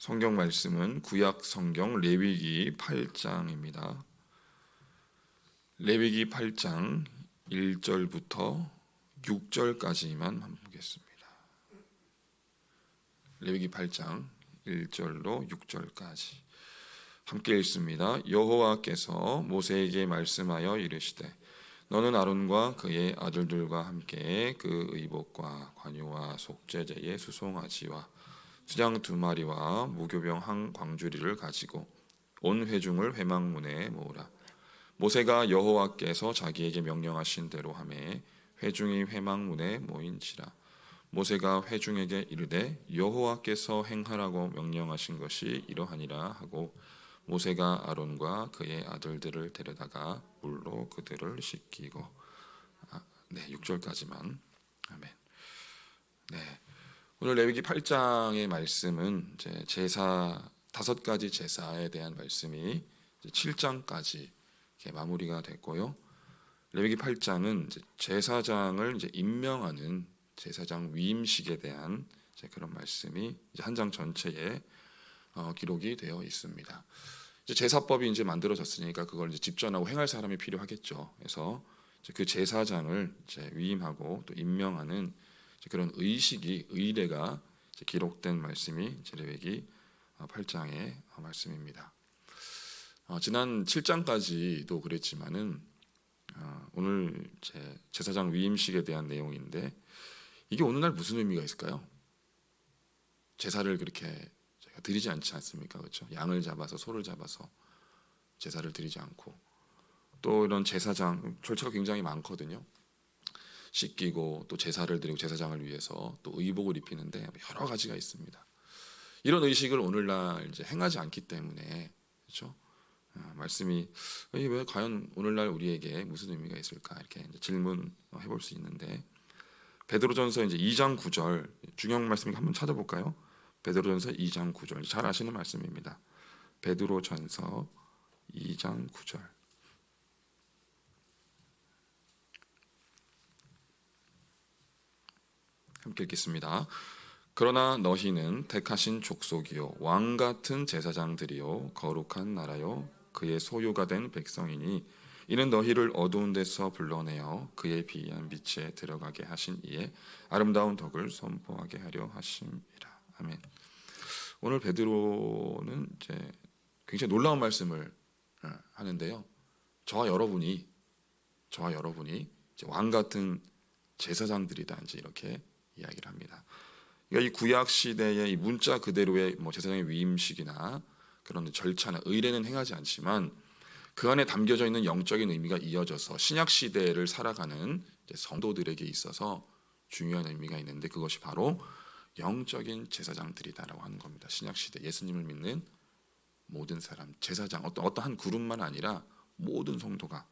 성경 말씀은 구약 성경 레위기 8장입니다. 레위기 8장 1절부터 6절까지만 보겠습니다. 레위기 8장 1절로 6절까지 함께 읽습니다. 여호와께서 모세에게 말씀하여 이르시되 너는 아론과 그의 아들들과 함께 그 의복과 관유와 속죄제의 수송아지와 수장 2마리와 무교병 한 광주리를 가지고 온 회중을 회막문에 모으라. 모세가 여호와께서 자기에게 명령하신 대로 하매 회중이 회막문에 모인지라. 모세가 회중에게 이르되 여호와께서 행하라고 명령하신 것이 이러하니라 하고 모세가 아론과 그의 아들들을 데려다가 물로 그들을 씻기고 6절까지만. 아멘. 네. 오늘 레위기 8장의 말씀은 제사 5가지 제사에 대한 말씀이 7장까지 마무리가 됐고요. 레위기 8장은 제사장을 임명하는 제사장 위임식에 대한 그런 말씀이 한 장 전체에 기록이 되어 있습니다. 제사법이 이제 만들어졌으니까 그걸 집전하고 행할 사람이 필요하겠죠. 그래서 그 제사장을 위임하고 또 임명하는 그런 의식이 의례가 기록된 말씀이 레위기 8장의 말씀입니다. 지난 7장까지도 그랬지만은 오늘 제사장 위임식에 대한 내용인데 이게 오늘날 무슨 의미가 있을까요? 제사를 그렇게 드리지 않지 않습니까? 그렇죠? 양을 잡아서 소를 잡아서 제사를 드리지 않고 또 이런 제사장 절차가 굉장히 많거든요. 씻기고 또 제사를 드리고 제사장을 위해서 또 의복을 입히는데 여러 가지가 있습니다. 이런 의식을 오늘날 행하지 않기 때문에 그렇죠? 말씀이 왜 과연 오늘날 우리에게 무슨 의미가 있을까 이렇게 질문해 볼 수 있는데 베드로전서 2장 9절 중요한 말씀을 한번 찾아볼까요? 베드로전서 2장 9절 잘 아시는 말씀입니다. 베드로전서 2장 9절 함께 읽겠습니다. 그러나 너희는 택하신 족속이요 왕 같은 제사장들이요 거룩한 나라요 그의 소유가 된 백성이니 이는 너희를 어두운 데서 불러내어 그의 비한 빛에 들어가게 하신 이의 아름다운 덕을 선포하게 하려 하심이라. 아멘. 오늘 베드로는 굉장히 놀라운 말씀을 하는데요. 저와 여러분이 왕 같은 제사장들이다 이렇게 이야기를 합니다. 그러니까 이 구약 시대의 이 문자 그대로의 제사장의 위임식이나 그런 절차나 의례는 행하지 않지만 그 안에 담겨져 있는 영적인 의미가 이어져서 신약 시대를 살아가는 성도들에게 있어서 중요한 의미가 있는데 그것이 바로 영적인 제사장들이다라고 하는 겁니다. 신약 시대 예수님을 믿는 모든 사람, 제사장 어떠한 그룹만 아니라 모든 성도가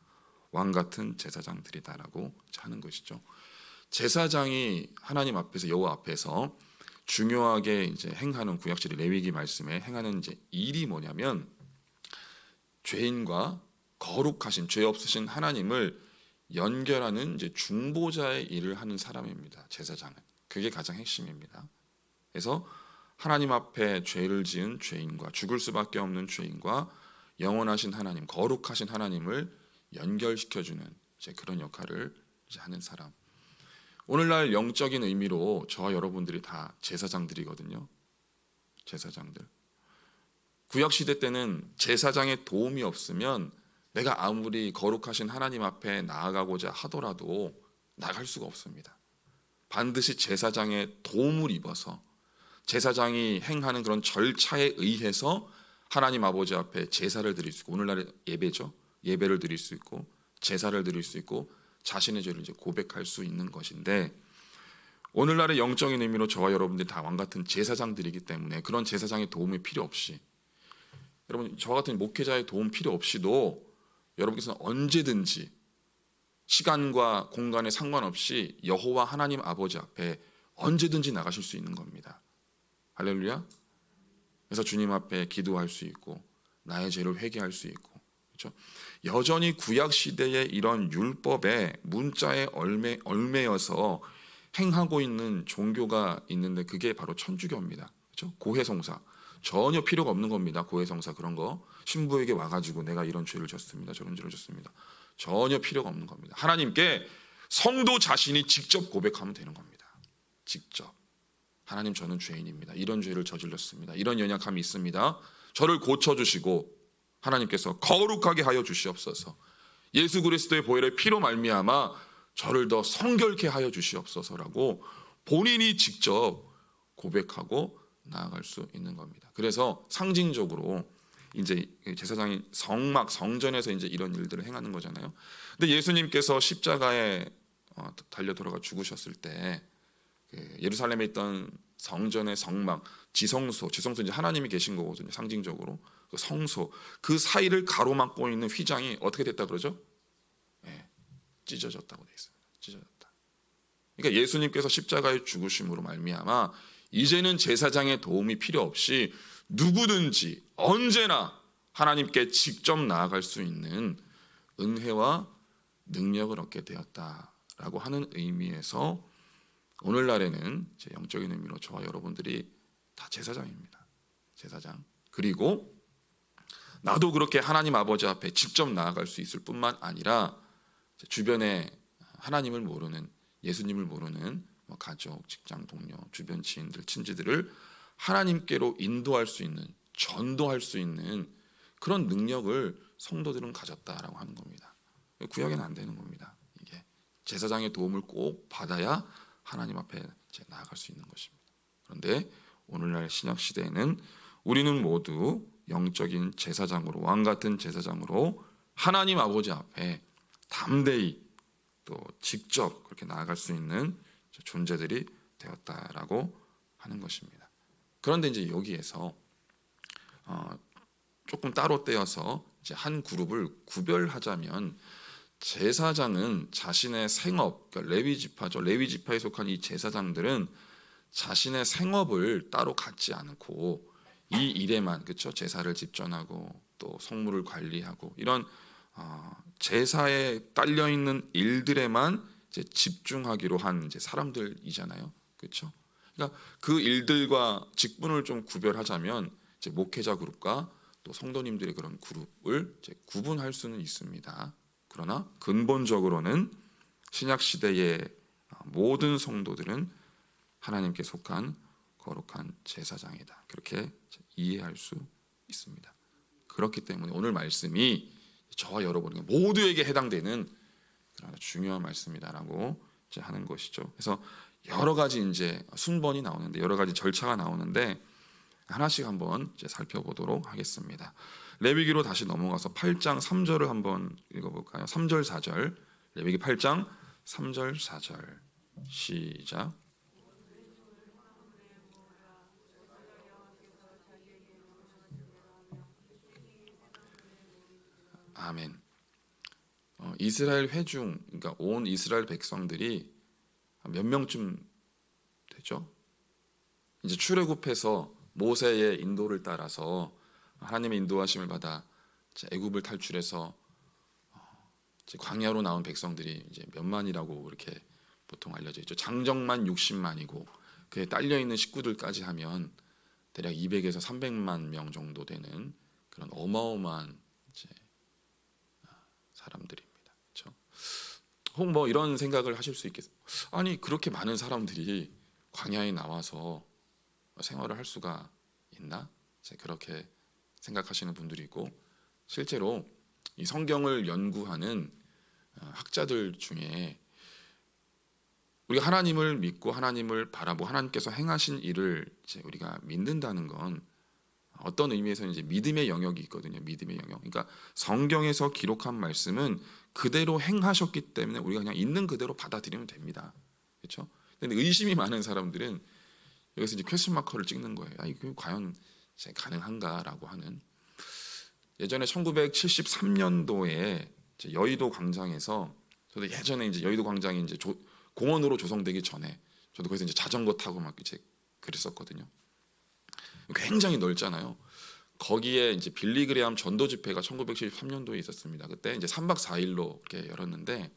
왕 같은 제사장들이다라고 하는 것이죠. 제사장이 하나님 앞에서 여호와 앞에서 중요하게 행하는 구약시대 레위기 말씀에 행하는 일이 뭐냐면 죄인과 거룩하신 죄 없으신 하나님을 연결하는 중보자의 일을 하는 사람입니다. 제사장은 그게 가장 핵심입니다. 그래서 하나님 앞에 죄를 지은 죄인과 죽을 수밖에 없는 죄인과 영원하신 하나님, 거룩하신 하나님을 연결시켜주는 그런 역할을 하는 사람. 오늘날 영적인 의미로 저와 여러분들이 다 제사장들이거든요. 제사장들. 구약시대 때는 제사장의 도움이 없으면 내가 아무리 거룩하신 하나님 앞에 나아가고자 하더라도 나갈 수가 없습니다. 반드시 제사장의 도움을 입어서 제사장이 행하는 그런 절차에 의해서 하나님 아버지 앞에 제사를 드릴 수 있고 오늘날의 예배죠. 예배를 드릴 수 있고 제사를 드릴 수 있고 자신의 죄를 고백할 수 있는 것인데 오늘날의 영적인 의미로 저와 여러분들이 다 왕같은 제사장들이기 때문에 그런 제사장의 도움이 필요 없이 여러분 저와 같은 목회자의 도움 필요 없이도 여러분께서는 언제든지 시간과 공간에 상관없이 여호와 하나님 아버지 앞에 언제든지 나가실 수 있는 겁니다. 할렐루야. 그래서 주님 앞에 기도할 수 있고 나의 죄를 회개할 수 있고 그렇죠? 여전히 구약 시대의 이런 율법의 문자에 얽매여서 행하고 있는 종교가 있는데 그게 바로 천주교입니다. 그렇죠? 고해성사. 전혀 필요가 없는 겁니다. 고해성사 그런 거 신부에게 와가지고 내가 이런 죄를 졌습니다, 저런 죄를 졌습니다, 전혀 필요가 없는 겁니다. 하나님께 성도 자신이 직접 고백하면 되는 겁니다. 직접 하나님, 저는 죄인입니다, 이런 죄를 저질렀습니다, 이런 연약함이 있습니다, 저를 고쳐주시고 하나님께서 거룩하게 하여 주시옵소서, 예수 그리스도의 보혈의 피로 말미암아 저를 더 성결케 하여 주시옵소서라고 본인이 직접 고백하고 나아갈 수 있는 겁니다. 그래서 상징적으로 이제 제사장이 성전에서 이제 이런 일들을 행하는 거잖아요. 근데 예수님께서 십자가에 달려 돌아가 죽으셨을 때 예루살렘에 있던 성전의 성막, 지성소 이제 하나님이 계신 거거든요. 상징적으로 그 성소, 그 사이를 가로막고 있는 휘장이 어떻게 됐다 그러죠? 네, 찢어졌다고 돼 있습니다. 찢어졌다. 그러니까 예수님께서 십자가의 죽으심으로 말미암아 이제는 제사장의 도움이 필요 없이 누구든지 언제나 하나님께 직접 나아갈 수 있는 은혜와 능력을 얻게 되었다라고 하는 의미에서 오늘날에는 제 영적인 의미로 저와 여러분들이 다 제사장입니다. 제사장. 그리고 나도 그렇게 하나님 아버지 앞에 직접 나아갈 수 있을 뿐만 아니라 주변에 하나님을 모르는, 예수님을 모르는 가족, 직장 동료, 주변 지인들, 친지들을 하나님께로 인도할 수 있는, 전도할 수 있는 그런 능력을 성도들은 가졌다라고 하는 겁니다. 구약에는 안 되는 겁니다. 이게 제사장의 도움을 꼭 받아야 하나님 앞에 나아갈 수 있는 것입니다. 그런데 오늘날 신약 시대에는 우리는 모두 영적인 제사장으로, 왕 같은 제사장으로 하나님 아버지 앞에 담대히 또 직접 그렇게 나아갈 수 있는 존재들이 되었다라고 하는 것입니다. 그런데 이제 여기에서 조금 따로 떼어서 이제 한 그룹을 구별하자면, 제사장은 자신의 생업, 그러니까 레위 지파죠. 레위 지파에 속한 이 제사장들은 자신의 생업을 따로 갖지 않고 이 일에만, 그렇죠? 제사를 집전하고 또 성물을 관리하고 이런 제사에 딸려 있는 일들에만 이제 집중하기로 한 이제 사람들이잖아요, 그렇죠? 그러니까 그 일들과 직분을 좀 구별하자면 이제 목회자 그룹과 또 성도님들의 그런 그룹을 이제 구분할 수는 있습니다. 그러나 근본적으로는 신약 시대의 모든 성도들은 하나님께 속한 거룩한 제사장이다, 그렇게 이해할 수 있습니다. 그렇기 때문에 오늘 말씀이 저와 여러분 모두에게 해당되는 그런 중요한 말씀이다라고 이제 하는 것이죠. 그래서 여러 가지 이제 순번이 나오는데, 여러 가지 절차가 나오는데 하나씩 한번 이제 살펴보도록 하겠습니다. 레위기로 다시 넘어가서 8장 3절을 한번 읽어볼까요? 3절 4절, 레위기 8장 3절 4절 시작. 아멘. 이스라엘 회중, 그러니까 온 이스라엘 백성들이 몇 명쯤 되죠? 이제 출애굽해서 모세의 인도를 따라서 하나님의 인도하심을 받아 애굽을 탈출해서 광야로 나온 백성들이 이제 몇 만이라고 이렇게 보통 알려져 있죠. 장정만 60만이고 그에 딸려 있는 식구들까지 하면 대략 200에서 300만 명 정도 되는 그런 어마어마한 이제 사람들입니다. 그렇죠? 혹 뭐 이런 생각을 하실 수 있겠어요. 아니, 그렇게 많은 사람들이 광야에 나와서 생활을 할 수가 있나? 그렇게 생각하시는 분들이 있고, 실제로 이 성경을 연구하는 학자들 중에 우리가 하나님을 믿고 하나님을 바라보고 하나님께서 행하신 일을 이제 우리가 믿는다는 건 어떤 의미에서는 이제 믿음의 영역이 있거든요. 믿음의 영역. 그러니까 성경에서 기록한 말씀은 그대로 행하셨기 때문에 우리가 그냥 있는 그대로 받아들이면 됩니다. 그렇죠? 근데 의심이 많은 사람들은 여기서 이제 퀘스천 마커를 찍는 거예요. 아, 이거 과연 가능한가라고 하는. 예전에 1973년도에 여의도 광장에서, 저도 예전에 이제 여의도 광장이 이제 공원으로 조성되기 전에 저도 거기서 이제 자전거 타고 막 이제 그랬었거든요. 굉장히 넓잖아요. 거기에 이제 빌리그레암 전도 집회가 1973년도에 있었습니다. 그때 이제 3박 4일로 이렇게 열었는데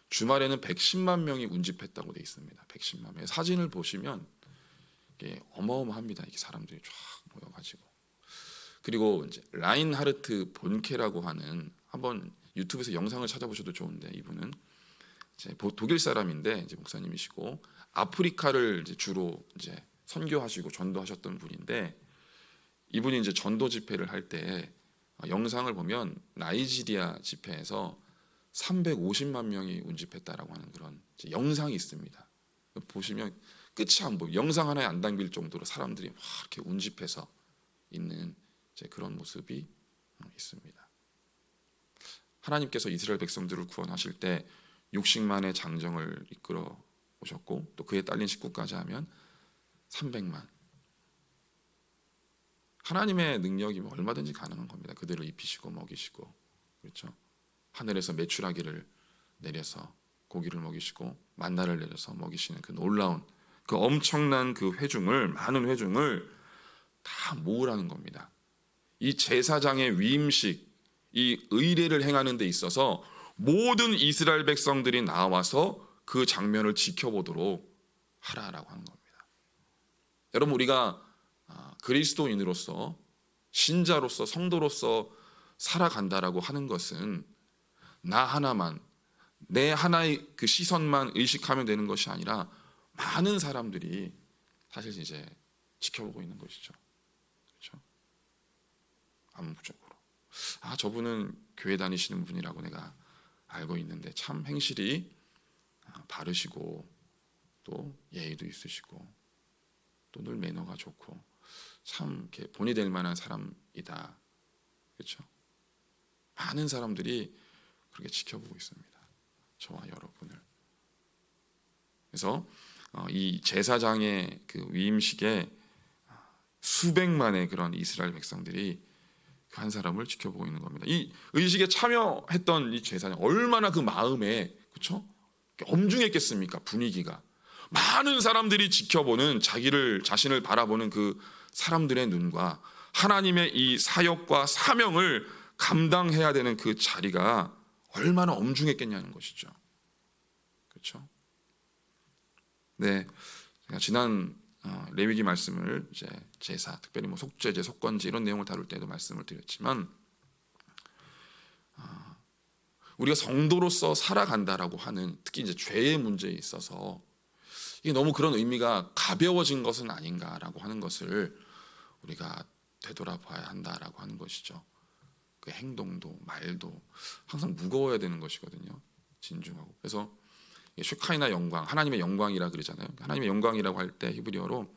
주말에는 110만 명이 운집했다고 돼 있습니다. 110만 명. 사진을 보시면 이게 어마어마합니다. 이게 사람들이 쫙 모여가지고, 그리고 이제 라인하르트 본케라고 하는, 한번 유튜브에서 영상을 찾아보셔도 좋은데, 이분은 이제 독일 사람인데 이제 목사님이시고 아프리카를 이제 주로 이제 선교하시고 전도하셨던 분인데, 이분이 이제 전도 집회를 할 때 영상을 보면 나이지리아 집회에서 350만 명이 운집했다라고 하는 그런 영상이 있습니다. 보시면 끝이 안 보여. 영상 하나에 안 담길 정도로 사람들이 막 이렇게 운집해서 있는 이제 그런 모습이 있습니다. 하나님께서 이스라엘 백성들을 구원하실 때 육식만의 장정을 이끌어 오셨고, 또 그에 딸린 식구까지 하면 300만. 하나님의 능력이면 얼마든지 가능한 겁니다. 그들을 입히시고 먹이시고, 그렇죠? 하늘에서 메추라기를 내려서 고기를 먹이시고 만나를 내려서 먹이시는 그 놀라운, 그 엄청난 그 회중을, 많은 회중을 다 모으라는 겁니다. 이 제사장의 위임식, 이 의례를 행하는 데 있어서 모든 이스라엘 백성들이 나와서 그 장면을 지켜보도록 하라라고 하는 겁니다. 여러분, 우리가 그리스도인으로서, 신자로서, 성도로서 살아간다라고 하는 것은 나 하나만, 내 하나의 그 시선만 의식하면 되는 것이 아니라 많은 사람들이 사실 이제 지켜보고 있는 것이죠. 그렇죠? 암묵적으로 저분은 교회 다니시는 분이라고 내가 알고 있는데 참 행실이 바르시고 또 예의도 있으시고 또 늘 매너가 좋고 참 이렇게 본이 될 만한 사람이다. 그렇죠? 많은 사람들이 그렇게 지켜보고 있습니다. 저와 여러분을. 그래서 이 제사장의 그 위임식에 수백만의 그런 이스라엘 백성들이 그 한 사람을 지켜보고 있는 겁니다. 이 의식에 참여했던 이 제사장, 얼마나 그 마음에, 그렇죠? 엄중했겠습니까? 분위기가. 많은 사람들이 지켜보는, 자신을 바라보는 그 사람들의 눈과 하나님의 이 사역과 사명을 감당해야 되는 그 자리가 얼마나 엄중했겠냐는 것이죠. 그렇죠? 네, 제가 지난 레위기 말씀을 이제 제사, 특별히 뭐 속죄제, 속건제 이런 내용을 다룰 때도 말씀을 드렸지만, 우리가 성도로서 살아간다라고 하는, 특히 이제 죄의 문제에 있어서 이게 너무 그런 의미가 가벼워진 것은 아닌가라고 하는 것을 우리가 되돌아봐야 한다라고 하는 것이죠. 그 행동도 말도 항상 무거워야 되는 것이거든요. 진중하고. 그래서 슈카이나 영광, 하나님의 영광이라 그러잖아요. 하나님의 영광이라고 할 때 히브리어로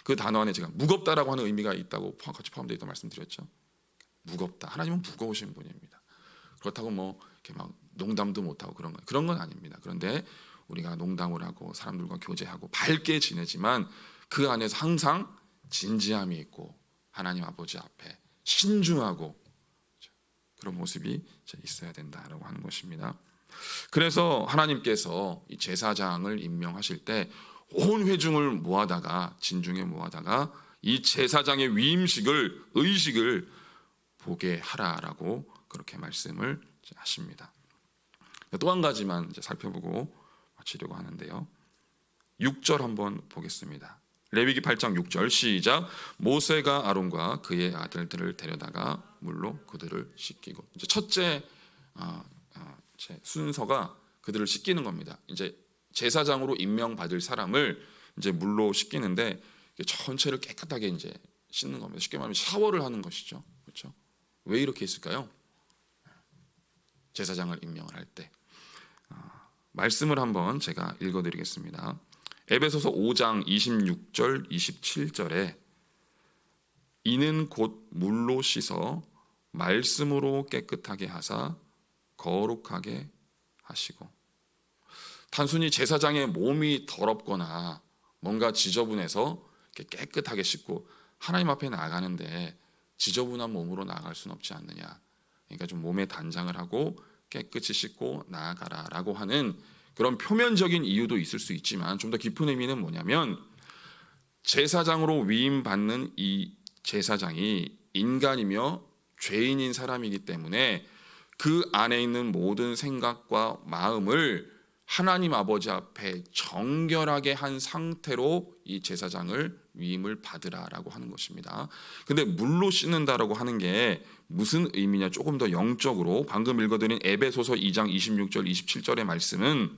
그 단어 안에 제가 무겁다라고 하는 의미가 있다고 같이 포함되어 있다고 말씀드렸죠. 무겁다. 하나님은 무거우신 분입니다. 그렇다고 뭐 이렇게 막 농담도 못하고 그런 건 아닙니다. 그런데 우리가 농담을 하고 사람들과 교제하고 밝게 지내지만 그 안에서 항상 진지함이 있고 하나님 아버지 앞에 신중하고 그런 모습이 있어야 된다라고 하는 것입니다. 그래서 하나님께서 이 제사장을 임명하실 때 온 회중을 모아다가, 진중에 모아다가 이 제사장의 의식을 보게 하라라고 그렇게 말씀을 하십니다. 또 한 가지만 이제 살펴보고 마치려고 하는데요. 6절 한번 보겠습니다. 레위기 8장 6절 시작. 모세가 아론과 그의 아들들을 데려다가 물로 그들을 씻기고, 이제 첫째 순서가 그들을 씻기는 겁니다. 이제 제사장으로 임명받을 사람을 이제 물로 씻기는데 전체를 깨끗하게 이제 씻는 겁니다. 쉽게 말하면 샤워를 하는 것이죠. 그렇죠? 왜 이렇게 했을까요? 제사장을 임명을 할 때 말씀을 한번 제가 읽어드리겠습니다. 에베소서 5장 26절 27절에 이는 곧 물로 씻어 말씀으로 깨끗하게 하사 거룩하게 하시고, 단순히 제사장의 몸이 더럽거나 뭔가 지저분해서 깨끗하게 씻고 하나님 앞에 나아가는데 지저분한 몸으로 나아갈 수는 없지 않느냐. 그러니까 좀 몸에 단장을 하고 깨끗이 씻고 나아가라라고 하는 그런 표면적인 이유도 있을 수 있지만, 좀 더 깊은 의미는 뭐냐면 제사장으로 위임받는 이 제사장이 인간이며 죄인인 사람이기 때문에 그 안에 있는 모든 생각과 마음을 하나님 아버지 앞에 정결하게 한 상태로 이 제사장을 위임을 받으라라고 하는 것입니다. 근데 물로 씻는다라고 하는 게 무슨 의미냐? 조금 더 영적으로 방금 읽어드린 에베소서 2장 26절 27절의 말씀은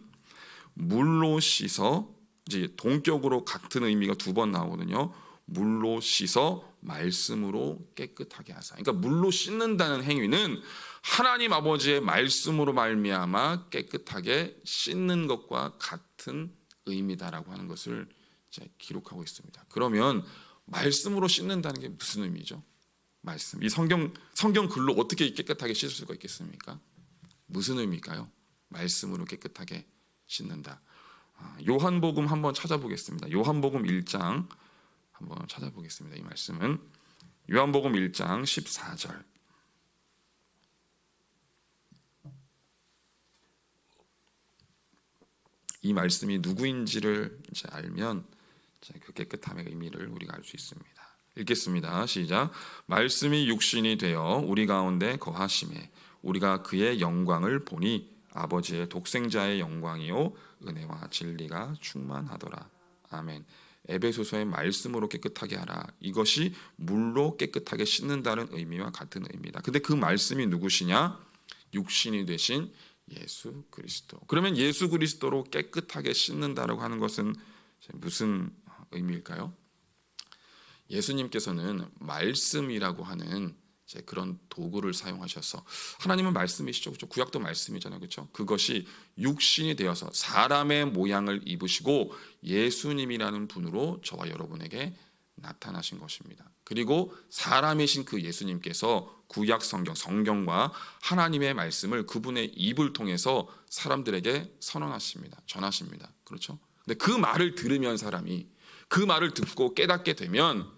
물로 씻어, 이제 동격으로 같은 의미가 두 번 나오거든요. 물로 씻어 말씀으로 깨끗하게 하사. 그러니까 물로 씻는다는 행위는 하나님 아버지의 말씀으로 말미암아 깨끗하게 씻는 것과 같은 의미다라고 하는 것을 이제 기록하고 있습니다. 그러면 말씀으로 씻는다는 게 무슨 의미죠? 말씀. 이 성경 글로 어떻게 깨끗하게 씻을 수가 있겠습니까? 무슨 의미일까요? 말씀으로 깨끗하게 씻는다. 요한복음 한번 찾아보겠습니다. 요한복음 1장 한번 찾아보겠습니다. 이 말씀은 요한복음 1장 14절. 이 말씀이 누구인지를 이제 알면 그 깨끗함의 의미를 우리가 알 수 있습니다. 읽겠습니다. 시작. 말씀이 육신이 되어 우리 가운데 거하심에 우리가 그의 영광을 보니 아버지의 독생자의 영광이요 은혜와 진리가 충만하더라. 아멘. 에베소서의 말씀으로 깨끗하게 하라. 이것이 물로 깨끗하게 씻는다는 의미와 같은 의미다. 근데 그 말씀이 누구시냐? 육신이 되신 예수 그리스도. 그러면 예수 그리스도로 깨끗하게 씻는다라고 하는 것은 무슨 의미일까요? 예수님께서는 말씀이라고 하는 그런 도구를 사용하셔서, 하나님은 말씀이시죠, 그렇죠? 구약도 말씀이잖아요, 그렇죠? 그것이 육신이 되어서 사람의 모양을 입으시고 예수님이라는 분으로 저와 여러분에게 나타나신 것입니다. 그리고 사람이신 그 예수님께서 구약 성경과 하나님의 말씀을 그분의 입을 통해서 사람들에게 선언하십니다. 전하십니다. 그렇죠? 근데 그 말을 들으면, 사람이 그 말을 듣고 깨닫게 되면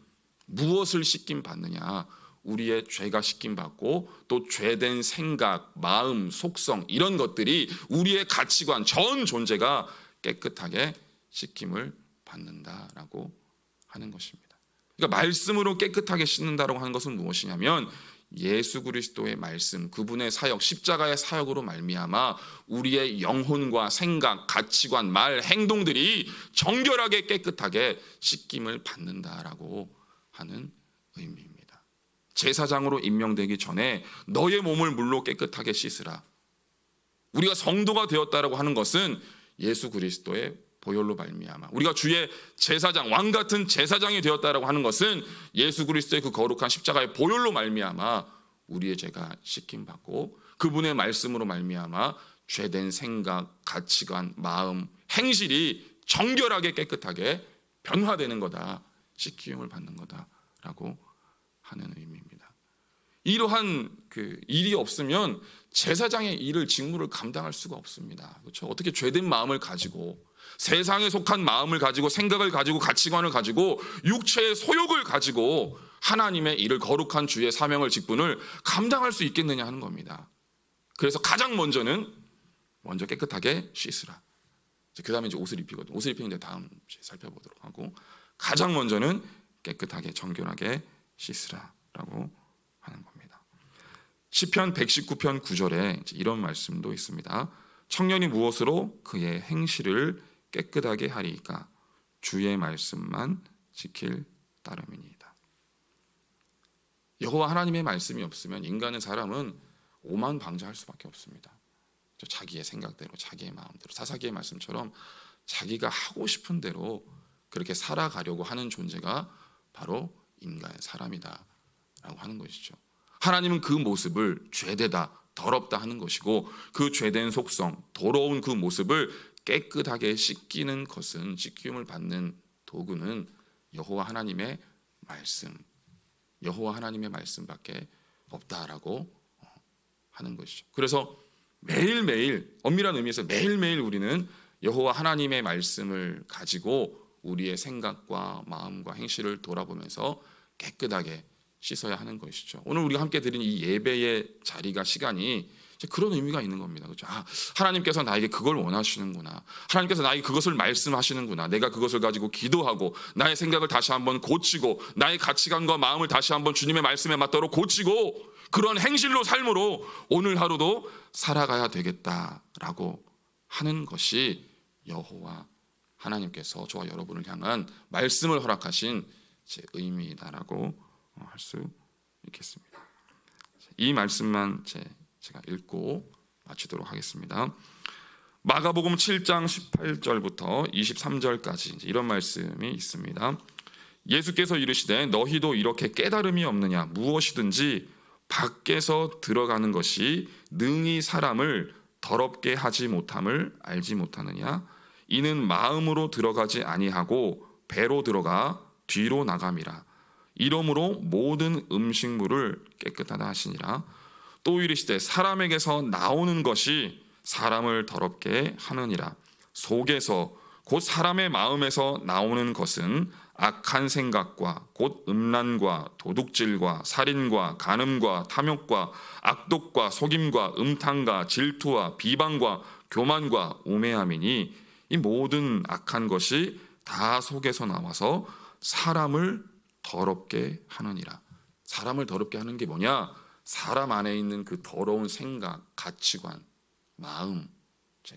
무엇을 씻김 받느냐? 우리의 죄가 씻김 받고, 또 죄된 생각, 마음, 속성, 이런 것들이 우리의 가치관, 전 존재가 깨끗하게 씻김을 받는다라고 하는 것입니다. 그러니까 말씀으로 깨끗하게 씻는다라고 하는 것은 무엇이냐면, 예수 그리스도의 말씀, 그분의 사역, 십자가의 사역으로 말미암아 우리의 영혼과 생각, 가치관, 말, 행동들이 정결하게 깨끗하게 씻김을 받는다라고 하는 의미입니다. 제사장으로 임명되기 전에 너의 몸을 물로 깨끗하게 씻으라. 우리가 성도가 되었다라고 하는 것은 예수 그리스도의 보혈로 말미암아, 우리가 주의 제사장, 왕 같은 제사장이 되었다라고 하는 것은 예수 그리스도의 그 거룩한 십자가의 보혈로 말미암아 우리의 죄가 씻김 받고, 그분의 말씀으로 말미암아 죄된 생각, 가치관, 마음, 행실이 정결하게 깨끗하게 변화되는 거다, 씻김을 받는 거다라고 하는 의미입니다. 이러한 그 일이 없으면 제사장의 일을, 직무를 감당할 수가 없습니다. 그렇죠? 어떻게 죄된 마음을 가지고, 세상에 속한 마음을 가지고, 생각을 가지고, 가치관을 가지고, 육체의 소욕을 가지고 하나님의 일을, 거룩한 주의 사명을, 직분을 감당할 수 있겠느냐 하는 겁니다. 그래서 가장 먼저 깨끗하게 씻으라. 그 다음에 이제 옷을 입히거든요. 옷을 입히는 데 다음 살펴보도록 하고, 가장 먼저는 깨끗하게 정결하게 씻으라라고 하는 겁니다. 시편 119편 9절에 이런 말씀도 있습니다. 청년이 무엇으로 그의 행실을 깨끗하게 하리이까? 주의 말씀만 지킬 따름이니이다. 여호와 하나님의 말씀이 없으면 인간은, 사람은 오만방자할 수밖에 없습니다. 자기의 생각대로, 자기의 마음대로, 사사기의 말씀처럼 자기가 하고 싶은 대로 그렇게 살아가려고 하는 존재가 바로 인간, 사람이다 라고 하는 것이죠. 하나님은 그 모습을 죄되다, 더럽다 하는 것이고, 그 죄된 속성, 더러운 그 모습을 깨끗하게 씻기는 것은, 씻김을 받는 도구는 여호와 하나님의 말씀, 여호와 하나님의 말씀밖에 없다라고 하는 것이죠. 그래서 매일매일, 엄밀한 의미에서 매일매일 우리는 여호와 하나님의 말씀을 가지고 우리의 생각과 마음과 행실을 돌아보면서 깨끗하게 씻어야 하는 것이죠. 오늘 우리가 함께 드린 이 예배의 자리가, 시간이 그런 의미가 있는 겁니다. 그렇죠? 하나님께서 나에게 그걸 원하시는구나. 하나님께서 나에게 그것을 말씀하시는구나. 내가 그것을 가지고 기도하고, 나의 생각을 다시 한번 고치고, 나의 가치관과 마음을 다시 한번 주님의 말씀에 맞도록 고치고, 그런 행실로, 삶으로 오늘 하루도 살아가야 되겠다라고 하는 것이 여호와 하나님께서 저와 여러분을 향한 말씀을 허락하신 제 의미다라고 할 수 있겠습니다. 이 말씀만 제가 읽고 마치도록 하겠습니다. 마가복음 7장 18절부터 23절까지 이런 말씀이 있습니다. 예수께서 이르시되 너희도 이렇게 깨달음이 없느냐? 무엇이든지 밖에서 들어가는 것이 능히 사람을 더럽게 하지 못함을 알지 못하느냐? 이는 마음으로 들어가지 아니하고 배로 들어가 뒤로 나감이라. 이러므로 모든 음식물을 깨끗하다 하시니라. 또 이르시되 사람에게서 나오는 것이 사람을 더럽게 하느니라. 속에서 곧 사람의 마음에서 나오는 것은 악한 생각과 곧 음란과 도둑질과 살인과 간음과 탐욕과 악독과 속임과 음탕과 질투와 비방과 교만과 우매함이니 이 모든 악한 것이 다 속에서 나와서 사람을 더럽게 하느니라. 사람을 더럽게 하는 게 뭐냐? 사람 안에 있는 그 더러운 생각, 가치관, 마음,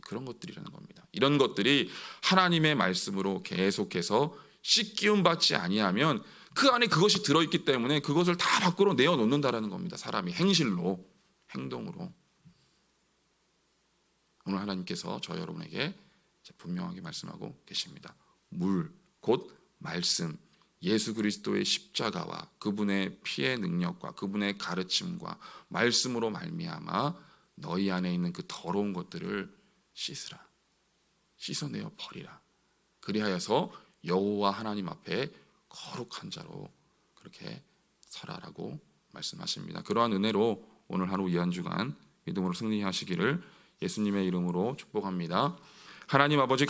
그런 것들이라는 겁니다. 이런 것들이 하나님의 말씀으로 계속해서 씻기움 받지 아니하면 그 안에 그것이 들어있기 때문에 그것을 다 밖으로 내어놓는다라는 겁니다. 사람이 행실로, 행동으로. 오늘 하나님께서 저 여러분에게 분명하게 말씀하고 계십니다. 물, 곧 말씀, 예수 그리스도의 십자가와 그분의 피의 능력과 그분의 가르침과 말씀으로 말미암아 너희 안에 있는 그 더러운 것들을 씻으라. 씻어내어 버리라. 그리하여서 여호와 하나님 앞에 거룩한 자로 그렇게 서라라고 말씀하십니다. 그러한 은혜로 오늘 하루 이 한 주간 믿음으로 승리하시기를 예수님의 이름으로 축복합니다. 하나님 아버지